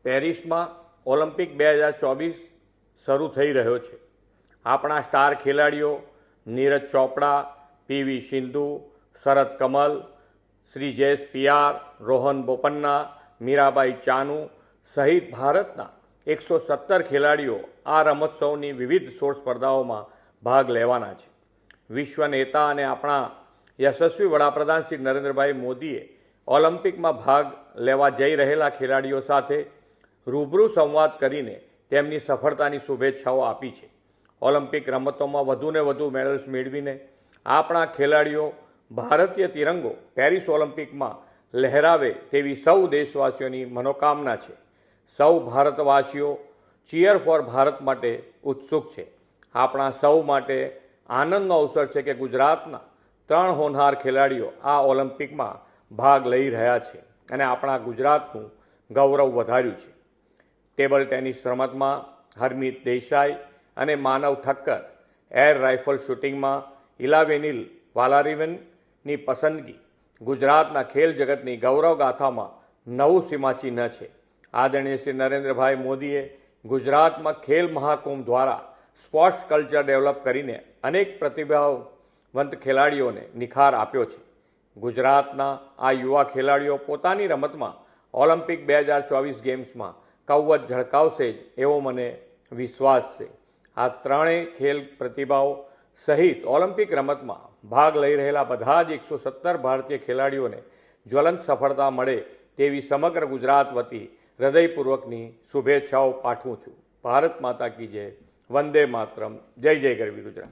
પેરિસમાં ઓલિમ્પિક 2024 શરૂ થઈ રહ્યો છે। આપણા સ્ટાર ખેલાડીઓ નીરજ ચોપડા, પીવી સિંધુ, શરદ કમલ, શ્રી જયેશ પિયાર, રોહન બોપન્ના, મીરાબાઈ ચાનુ સહિત ભારતના 117 ખેલાડીઓ આ રમોત્સવની વિવિધ 16 સ્પર્ધાઓમાં ભાગ લેવાના છે। વિશ્વ નેતા અને આપણા યશસ્વી વડાપ્રધાન શ્રી નરેન્દ્રભાઈ મોદીએ ઓલિમ્પિકમાં ભાગ લેવા જઈ રહેલા ખેલાડીઓ સાથે રૂબરૂ સંવાદ કરીને તેમની સફળતાની શુભેચ્છાઓ આપી છે। ઓલિમ્પિક રમતોમાં વધુને વધુ મેડલ્સ મેળવીને આપણા ખેલાડીઓ ભારતીય તિરંગો પેરિસ ઓલિમ્પિકમાં લહેરાવે તેવી સૌ દેશવાસીઓની મનોકામના છે। સૌ ભારતવાસીઓ ચીયર ફોર ભારત માટે ઉત્સુક છે। આપણા સૌ માટે આનંદનો અવસર છે કે ગુજરાતના 3 હોનહાર ખેલાડીઓ આ ઓલિમ્પિકમાં ભાગ લઈ રહ્યા છે અને આપણા ગુજરાતનું ગૌરવ વધાર્યું છે। ટેબલ ટેનિસ રમતમાં હરમીત દેસાઈ અને માનવ ઠક્કર, એર રાઇફલ શૂટિંગમાં ઇલાવેનિલ વાલારિવનની પસંદગી ગુજરાતના ખેલ જગતની ગૌરવગાથામાં નવું સીમાચિહ્ન છે। આદરણીય શ્રી નરેન્દ્રભાઈ મોદીએ ગુજરાતમાં ખેલ મહાકુંભ દ્વારા સ્પોર્ટ્સ કલ્ચર ડેવલપ કરીને અનેક પ્રતિભાવંત ખેલાડીઓને નિખાર આપ્યો છે। ગુજરાતના આ યુવા ખેલાડીઓ પોતાની રમતમાં ઓલિમ્પિક 2024 ગેમ્સમાં કૌવત ઝળકાવશે જ એવો મને વિશ્વાસ છે। આ ત્રણેય ખેલ પ્રતિભાઓ સહિત ઓલિમ્પિક રમતમાં ભાગ લઈ રહેલા બધા જ 117 ભારતીય ખેલાડીઓને જ્વલંત સફળતા મળે તેવી સમગ્ર ગુજરાત વતી હૃદયપૂર્વકની શુભેચ્છાઓ પાઠવું છું। ભારત માતા કી જય, વંદે માતરમ, જય જય ગરવી ગુજરાત।